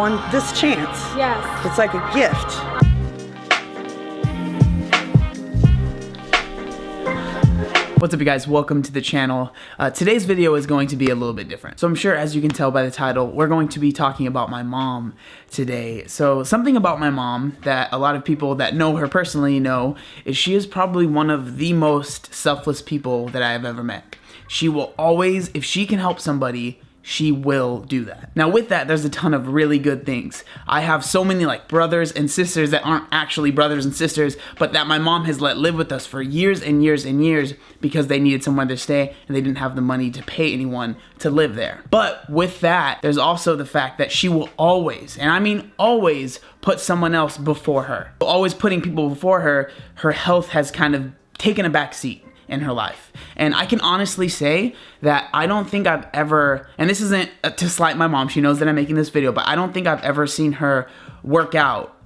one this chance. Yes. It's like a gift. What's up, you guys? Welcome to the channel. Today's video is going to be a little bit different. So I'm sure, as you can tell by the title, we're going to be talking about my mom today. So something about my mom that a lot of people that know her personally know is she is probably one of the most selfless people that I have ever met. She will always, if she can help somebody, she will do that. Now with that, there's a ton of really good things. I have so many like brothers and sisters that aren't actually brothers and sisters, but that my mom has let live with us for years and years and years because they needed somewhere to stay and they didn't have the money to pay anyone to live there. But with that, there's also the fact that she will always, and I mean always, put someone else before her. Always putting people before her, her health has kind of taken a back seat in her life. And I can honestly say that I don't think I've ever, and this isn't to slight my mom, she knows that I'm making this video, but I don't think I've ever seen her work out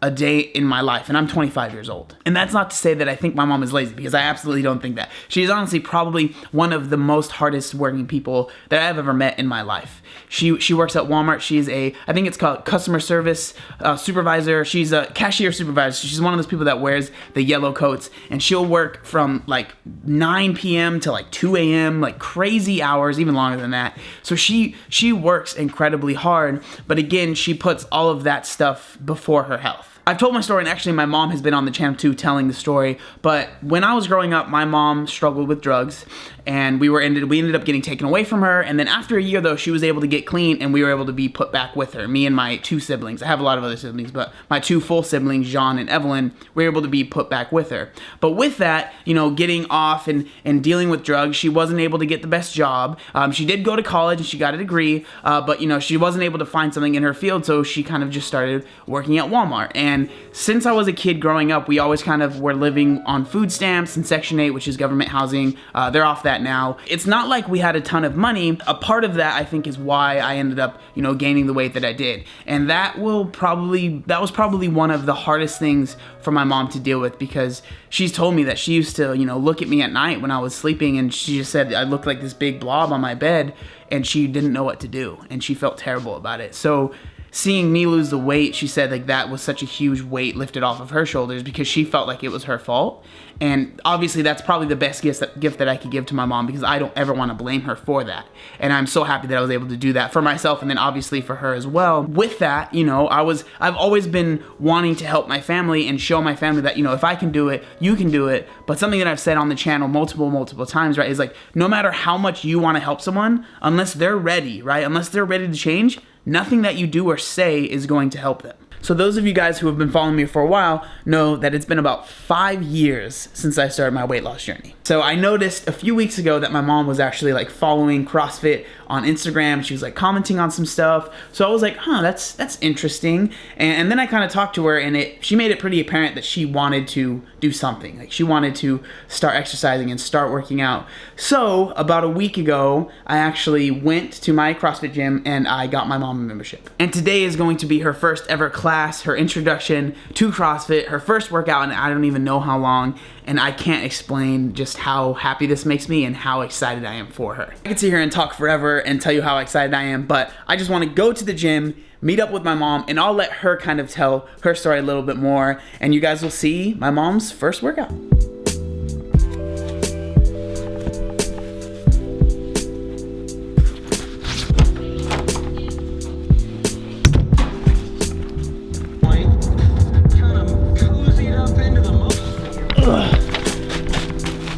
a day in my life, and I'm 25 years old. And that's not to say that I think my mom is lazy, because I absolutely don't think that. She's honestly probably one of the most hardest working people that I've ever met in my life. She works at Walmart. She's a, I think it's called customer service supervisor. She's a cashier supervisor. She's one of those people that wears the yellow coats, and she'll work from like 9 p.m. to like 2 a.m., like crazy hours, even longer than that. So she works incredibly hard, but again, she puts all of that stuff before her health. I've told my story, and actually my mom has been on the channel too telling the story, but when I was growing up, my mom struggled with drugs, and we ended up getting taken away from her, and then after a year though, she was able to get clean, and we were able to be put back with her, me and my two siblings. I have a lot of other siblings, but my two full siblings, John and Evelyn, we were able to be put back with her. But with that, you know, getting off and dealing with drugs, she wasn't able to get the best job. She did go to college and she got a degree, but you know, she wasn't able to find something in her field, so she kind of just started working at Walmart. And since I was a kid growing up, we always kind of were living on food stamps and Section 8, which is government housing. They're off that now. It's not like we had a ton of money. A part of that, I think, is why I ended up, you know, gaining the weight that I did. And that was probably one of the hardest things for my mom to deal with, because she's told me that she used to, you know, look at me at night when I was sleeping, and she just said I looked like this big blob on my bed, and she didn't know what to do, and she felt terrible about it. So seeing me lose the weight, she said like that was such a huge weight lifted off of her shoulders, because she felt like it was her fault. And obviously that's probably the best gift that I could give to my mom, because I don't ever want to blame her for that. And I'm so happy that I was able to do that for myself, and then obviously for her as well. With that, you know, I've always been wanting to help my family and show my family that, you know, if I can do it, you can do it. But something that I've said on the channel multiple times, right, is like, no matter how much you want to help someone, unless they're ready, right, unless they're ready to change, nothing that you do or say is going to help them. So those of you guys who have been following me for a while know that it's been about 5 years since I started my weight loss journey. So I noticed a few weeks ago that my mom was actually like following CrossFit on Instagram. She was like commenting on some stuff. So I was like, huh, that's interesting. And then I kind of talked to her, and she made it pretty apparent that she wanted to do something. Like she wanted to start exercising and start working out. So about a week ago, I actually went to my CrossFit gym and I got my mom a membership. And today is going to be her first ever class, her introduction to CrossFit, her first workout, and I don't even know how long. And I can't explain just how happy this makes me and how excited I am for her. I could sit here and talk forever and tell you how excited I am, but I just want to go to the gym, meet up with my mom, and I'll let her kind of tell her story a little bit more, and you guys will see my mom's first workout.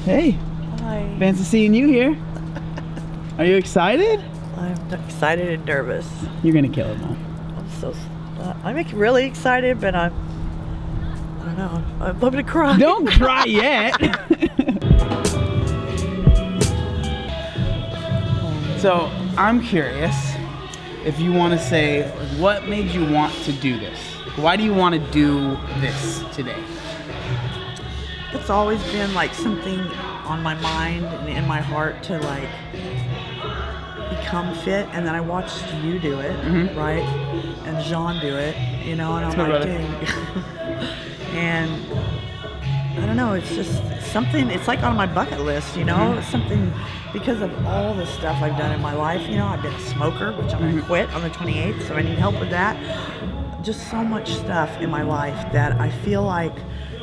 Hey. Hi. Fancy seeing you here. Are you excited? I'm excited and nervous. You're gonna kill it, Mom. I'm really excited, but I don't know. I'm gonna cry. Don't cry yet. So I'm curious if you want to say, what made you want to do this? Why do you want to do this today? It's always been like something on my mind and in my heart to like become fit, and then I watched you do it, right? And Jean do it, you know, and I'm like, dang. And I don't know, it's just something, it's like on my bucket list, you know, it's something because of all the stuff I've done in my life. You know, I've been a smoker, which I'm going to quit on the 28th, so I need help with that. Just so much stuff in my life that I feel like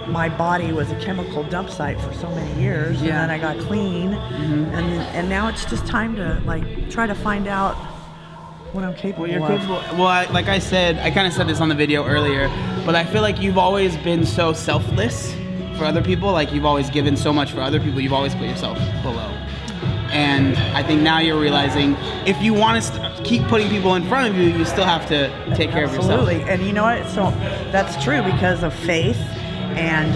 my body was a chemical dump site for so many years, and then I got clean, and now it's just time to like try to find out what I'm capable of. Well, like I said, I kind of said this on the video earlier, but I feel like you've always been so selfless for other people. Like you've always given so much for other people. You've always put yourself below. And I think now you're realizing if you want to keep putting people in front of you, you still have to take care of yourself. Absolutely. And you know what? So that's true because of Faith and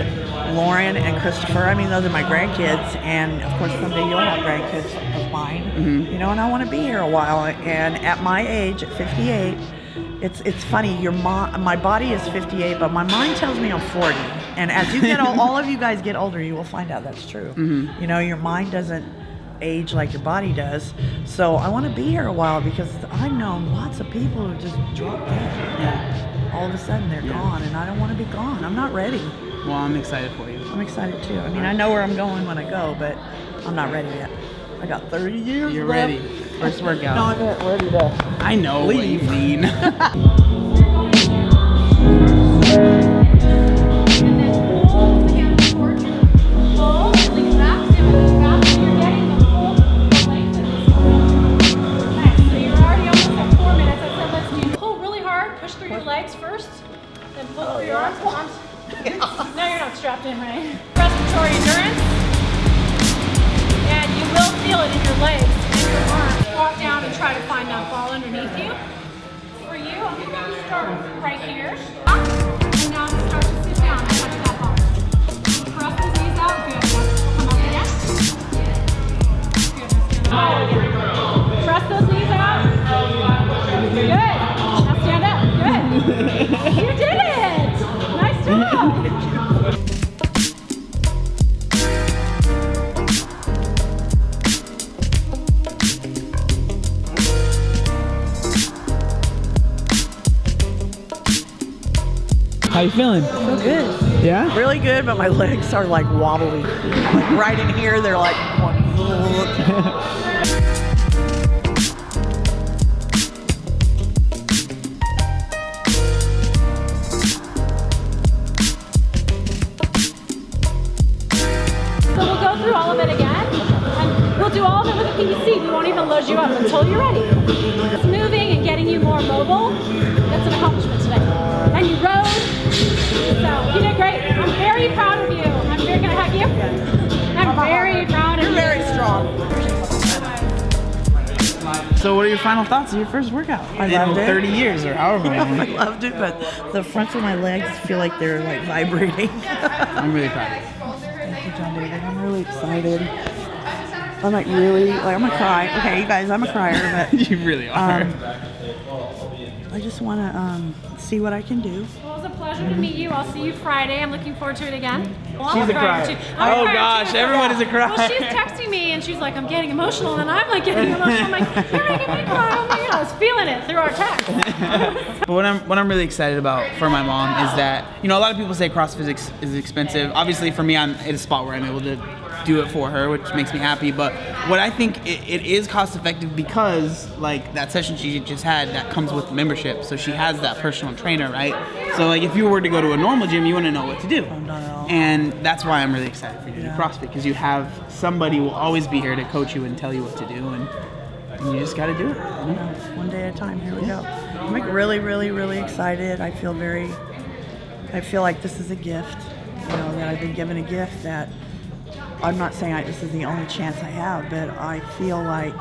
Lauren and Christopher. I mean, those are my grandkids, and of course someday you'll have grandkids of mine. You know, and I want to be here a while. And at my age, at 58, it's funny. My body is 58, but my mind tells me I'm 40. And as you get all of you guys get older, you will find out that's true. You know, your mind doesn't age like your body does. So I want to be here a while because I've known lots of people who just drop dead. All of a sudden they're gone, and I don't want to be gone. I'm not ready. Well, I'm excited for you. I'm excited too. I mean, I know where I'm going when I go, but I'm not ready yet. I got 30 years You're left. ready. First workout. No, I'm not ready to I know what you mean. Strapped in, right? Respiratory endurance, and you will feel it in your legs and your arms. Walk down and try to find that ball underneath you. For you, I'm going to start right here. And now start to sit down and touch that ball. Press those knees out. Good. Come up again. Good. Press those knees out. Good. Now stand up. Good. You did it. Nice job. How you feeling? I feel good. Yeah? Really good, but my legs are like wobbly. Like right in here, they're like So we'll go through all of it again, and we'll do all of it with a PVC. We won't even load you up until you're ready. It's moving and getting you more mobile. That's an accomplishment today. And you rode, so you did great. I'm very proud of you. I'm very gonna hug you. I'm very proud of you. You're very strong. So what are your final thoughts of your first workout? I loved it. 30 years or however long. I loved it, but the fronts of my legs feel like they're like vibrating. I'm really proud of you. Thank you, John David. I'm really excited. I'm like really, like I'm gonna cry. Okay, you guys, I'm a crier, but You really are. I just want to see what I can do. Well, it was a pleasure to meet you. I'll see you Friday. I'm looking forward to it again. Well, She's a crier. Oh gosh, everyone is a crier. Well, she's texting me and she's like, I'm getting emotional, and I'm like getting emotional. I'm like, you're making me cry. Oh my God, I was feeling it through our text. But what I'm really excited about for my mom is that, you know, a lot of people say CrossFit is expensive. Obviously for me, I'm at a spot where I'm able to do it for her, which makes me happy. But what I think it is cost effective because like that session she just had, that comes with membership. So she has that personal trainer, right? So like if you were to go to a normal gym, you wouldn't know what to do. Not at all. And that's why I'm really excited for you to do CrossFit, because you have somebody who will always be here to coach you and tell you what to do, and you just got to do it. You know? One day at a time. Here we go. I'm like really, really, really excited. I feel like this is a gift. You know, that I've been given a gift that I'm not saying this is the only chance I have, but I feel like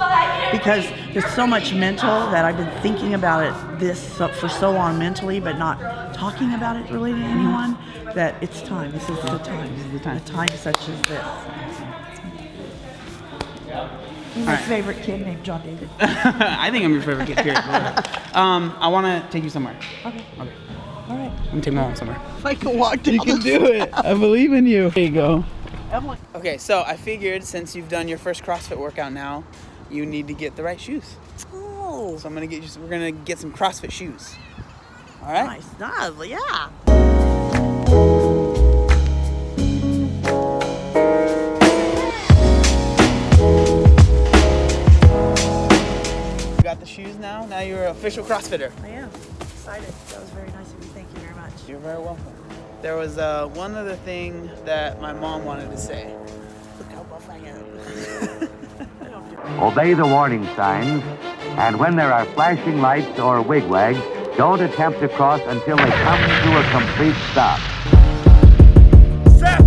because there's so much mental that I've been thinking about it for so long mentally, but not talking about it really to anyone, that it's time. This is the time. This is the time. A time such as this. You're my favorite kid named John David. I think I'm your favorite kid, period. I want to take you somewhere. Okay. Okay. All right. I'm gonna take my mom somewhere. If I can walk down You can the do it. I believe in you. There you go. Emily. Okay, so I figured since you've done your first CrossFit workout now, you need to get the right shoes. Oh, So we're gonna get some CrossFit shoes. All right? nice, yeah. the shoes now. Now you're an official CrossFitter. I am excited. That was very nice of you. Thank you very much. You're very welcome. There was one other thing that my mom wanted to say. Look how buff I am. Obey the warning signs, and when there are flashing lights or wigwags, don't attempt to cross until they come to a complete stop. Strap